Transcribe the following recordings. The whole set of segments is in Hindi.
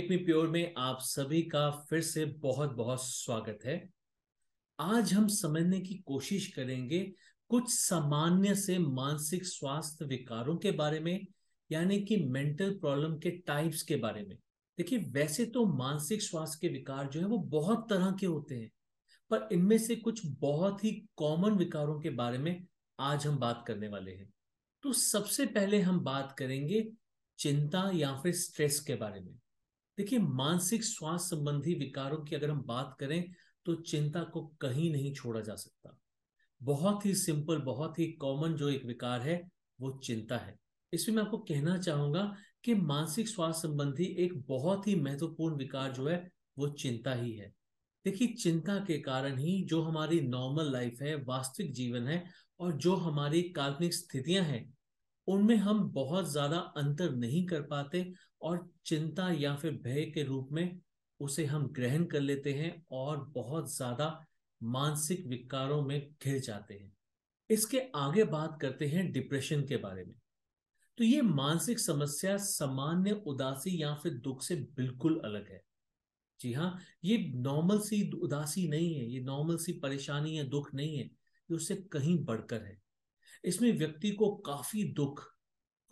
मेक मी प्योर में आप सभी का फिर से बहुत बहुत स्वागत है। आज हम समझने की कोशिश करेंगे कुछ सामान्य से मानसिक स्वास्थ्य विकारों के बारे में, यानी कि मेंटल प्रॉब्लम के टाइप्स के बारे में। देखिए, वैसे तो मानसिक स्वास्थ्य के विकार जो है वो बहुत तरह के होते हैं, पर इनमें से कुछ बहुत ही कॉमन विकारों के बारे में आज हम बात करने वाले हैं। तो सबसे पहले हम बात करेंगे चिंता या फिर स्ट्रेस के बारे में। देखिए, मानसिक स्वास्थ्य संबंधी विकारों की अगर हम बात करें तो चिंता को कहीं नहीं छोड़ा जा सकता। बहुत ही सिंपल, बहुत ही कॉमन जो एक विकार है वो चिंता है। इसमें मैं आपको कहना चाहूंगा कि मानसिक स्वास्थ्य संबंधी एक बहुत ही महत्वपूर्ण विकार जो है वो चिंता ही है। देखिए, चिंता के कारण ही जो हमारी नॉर्मल लाइफ है, वास्तविक जीवन है, और जो हमारी काल्पनिक स्थितियां हैं उनमें हम बहुत ज्यादा अंतर नहीं कर पाते, और चिंता या फिर भय के रूप में उसे हम ग्रहण कर लेते हैं और बहुत ज्यादा मानसिक विकारों में घिर जाते हैं। इसके आगे बात करते हैं डिप्रेशन के बारे में। तो ये मानसिक समस्या सामान्य उदासी या फिर दुख से बिल्कुल अलग है। जी हाँ, ये नॉर्मल सी उदासी नहीं है, ये नॉर्मल सी परेशानी या दुख नहीं है, ये उससे कहीं बढ़कर है। इसमें व्यक्ति को काफी दुख,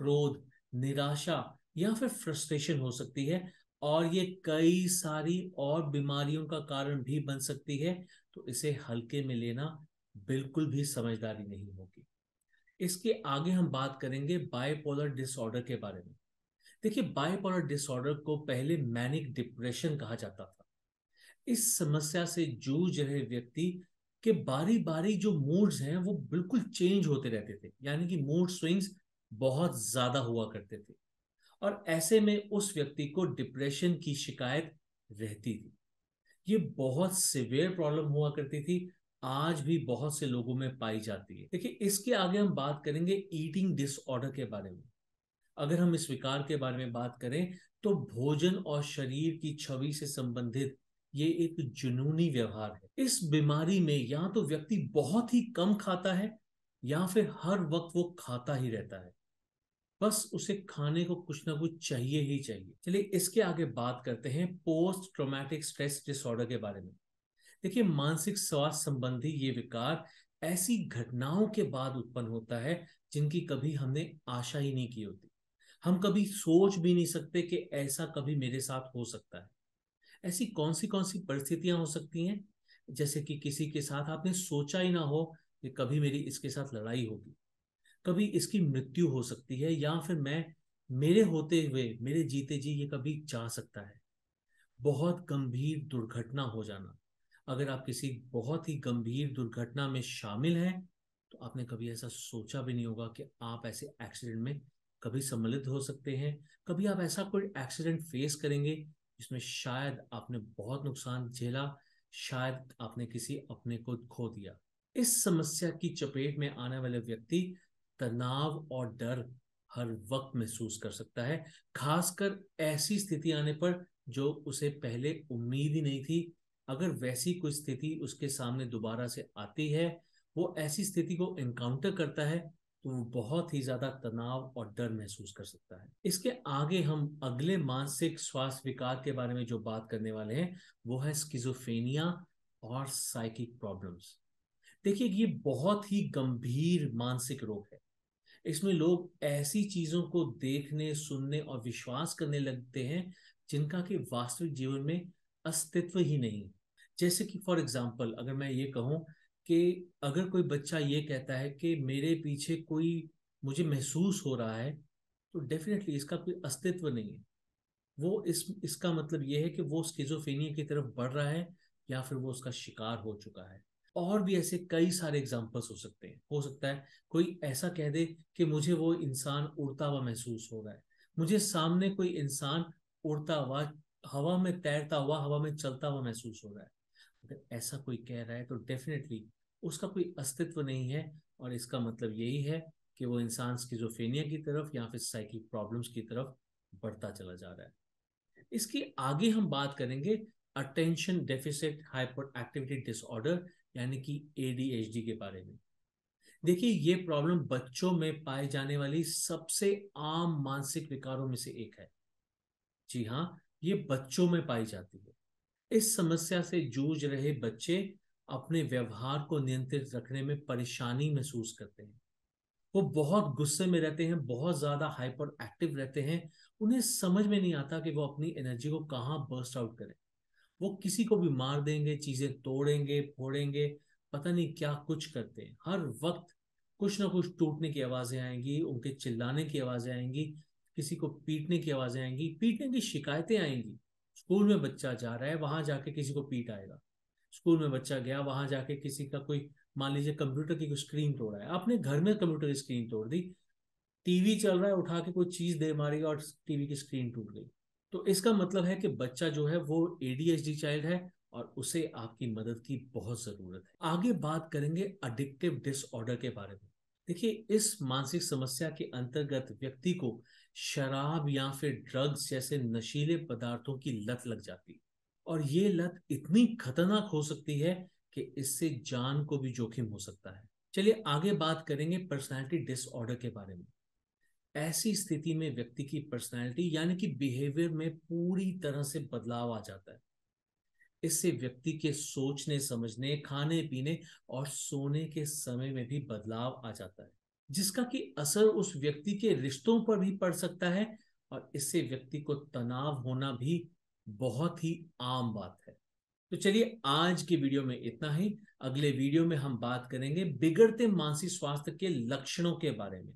क्रोध, निराशा या फिर फ्रस्ट्रेशन हो सकती है, और ये कई सारी और बीमारियों का कारण भी बन सकती है। तो इसे हल्के में लेना बिल्कुल भी समझदारी नहीं होगी। इसके आगे हम बात करेंगे बाइपोलर डिसऑर्डर के बारे में। देखिए, बाइपोलर डिसऑर्डर को पहले मैनिक डिप्रेशन कहा जाता था। इस समस्या से जूझ रहे व्यक्ति के बारी बारी जो मूड्स हैं वो बिल्कुल चेंज होते रहते थे, यानी कि मूड स्विंग्स बहुत ज्यादा हुआ करते थे, और ऐसे में उस व्यक्ति को डिप्रेशन की शिकायत रहती थी। ये बहुत सिवियर प्रॉब्लम हुआ करती थी, आज भी बहुत से लोगों में पाई जाती है। देखिए, इसके आगे हम बात करेंगे ईटिंग डिसऑर्डर के बारे में। अगर हम इस विकार के बारे में बात करें तो भोजन और शरीर की छवि से संबंधित ये एक जुनूनी व्यवहार है। इस बीमारी में या तो व्यक्ति बहुत ही कम खाता है या फिर हर वक्त वो खाता ही रहता है, बस उसे खाने को कुछ ना कुछ चाहिए ही चाहिए। चलिए, इसके आगे बात करते हैं पोस्ट ट्रॉमेटिक स्ट्रेस डिसऑर्डर के बारे में। देखिए, मानसिक स्वास्थ्य संबंधी ये विकार ऐसी घटनाओं के बाद उत्पन्न होता है जिनकी कभी हमने आशा ही नहीं की होती। हम कभी सोच भी नहीं सकते कि ऐसा कभी मेरे साथ हो सकता है। ऐसी कौन सी परिस्थितियां हो सकती हैं, जैसे कि किसी के साथ आपने सोचा ही ना हो कि कभी मेरी इसके साथ लड़ाई होगी, कभी इसकी मृत्यु हो सकती है, या फिर मैं मेरे होते हुए, मेरे जीते जी ये कभी जा सकता है। बहुत गंभीर दुर्घटना हो जाना। अगर आप किसी बहुत ही गंभीर दुर्घटना में शामिल हैं तो आपने कभी ऐसा सोचा भी नहीं होगा कि आप ऐसे एक्सीडेंट में कभी सम्मिलित हो सकते हैं। कभी आप ऐसा कोई एक्सीडेंट फेस करेंगे जिसमें शायद आपने बहुत नुकसान झेला, शायद आपने किसी अपने को खो दिया। इस समस्या की चपेट में आने वाले व्यक्ति तनाव और डर हर वक्त महसूस कर सकता है, खासकर ऐसी स्थिति आने पर जो उसे पहले उम्मीद ही नहीं थी। अगर वैसी कोई स्थिति उसके सामने दोबारा से आती है, वो ऐसी स्थिति को एनकाउंटर करता है, तो वो बहुत ही ज्यादा तनाव और डर महसूस कर सकता है। इसके आगे हम अगले मानसिक स्वास्थ्य विकार के बारे में जो बात करने वाले हैं वो है स्किज़ोफ्रेनिया और साइकिक प्रॉब्लम्स। देखिए, ये बहुत ही गंभीर मानसिक रोग है। इसमें लोग ऐसी चीजों को देखने, सुनने और विश्वास करने लगते हैं जिनका कि वास्तविक जीवन में अस्तित्व ही नहीं है। जैसे कि फॉर एग्जाम्पल, अगर मैं ये कहूँ कि अगर कोई बच्चा ये कहता है कि मेरे पीछे कोई मुझे महसूस हो रहा है, तो डेफिनेटली इसका कोई अस्तित्व नहीं है। वो इसका मतलब ये है कि वो स्किज़ोफ्रेनिया की तरफ बढ़ रहा है, या फिर वो उसका शिकार हो चुका है। और भी ऐसे कई सारे एग्जाम्पल्स हो सकते हैं। हो सकता है कोई ऐसा कह दे कि मुझे वो इंसान उड़ता हुआ महसूस हो रहा है, मुझे सामने कोई इंसान उड़ता हुआ, हवा में तैरता हुआ, हवा में चलता हुआ महसूस हो रहा है। अगर ऐसा कोई कह रहा है तो डेफिनेटली उसका कोई अस्तित्व नहीं है, और इसका मतलब यही है कि वो इंसान स्किज़ोफ्रेनिया की तरफ या फिर साइकिक प्रॉब्लम्स की तरफ बढ़ता चला जा रहा है। इसके आगे हम बात करेंगे attention deficit hyper activity disorder, यानी कि एडीएचडी के बारे में। देखिए, ये प्रॉब्लम बच्चों में पाई जाने वाली सबसे आम मानसिक विकारों में से एक है। जी हाँ, ये बच्चों में पाई जाती है। इस समस्या से जूझ रहे बच्चे अपने व्यवहार को नियंत्रित रखने में परेशानी महसूस करते हैं। वो बहुत गुस्से में रहते हैं, बहुत ज्यादा हाइपर एक्टिव रहते हैं। उन्हें समझ में नहीं आता कि वो अपनी एनर्जी को कहाँ बर्स्ट आउट करें। वो किसी को भी मार देंगे, चीजें तोड़ेंगे, फोड़ेंगे, पता नहीं क्या कुछ करते हैं। हर वक्त कुछ ना कुछ टूटने की आवाजें आएंगी, उनके चिल्लाने की आवाजें आएंगी, किसी को पीटने की आवाजें आएंगी, पीटने की शिकायतें आएंगी। स्कूल में बच्चा जा रहा है, वहां जाके किसी को पीट आएगा। स्कूल में बच्चा गया, वहां जाके किसी का कोई, मान लीजिए कंप्यूटर की कोई स्क्रीन तोड़ा है, आपने घर में कंप्यूटर की स्क्रीन तोड़ दी, टीवी चल रहा है, उठा के कोई चीज दे मारी और टीवी की स्क्रीन टूट गई। तो इसका मतलब है कि बच्चा जो है वो एडीएचडी चाइल्ड है और उसे आपकी मदद की बहुत जरूरत है। आगे बात करेंगे अडिक्टिव डिसऑर्डर के बारे में। देखिए, इस मानसिक समस्या के अंतर्गत व्यक्ति को शराब या फिर ड्रग्स जैसे नशीले पदार्थों की लत लग जाती है। और ये लत इतनी खतरनाक हो सकती है कि इससे जान को भी जोखिम हो सकता है। चलिए आगे बात करेंगे पर्सनालिटी डिसऑर्डर के बारे में। ऐसी स्थिति में व्यक्ति की पर्सनैलिटी यानी कि बिहेवियर में पूरी तरह से बदलाव आ जाता है। इससे व्यक्ति के सोचने, समझने, खाने पीने और सोने के समय में भी बदलाव आ जाता है, जिसका कि असर उस व्यक्ति के रिश्तों पर भी पड़ सकता है। और इससे व्यक्ति को तनाव होना भी बहुत ही आम बात है। तो चलिए आज की वीडियो में इतना ही। अगले वीडियो में हम बात करेंगे बिगड़ते मानसिक स्वास्थ्य के लक्षणों के बारे में।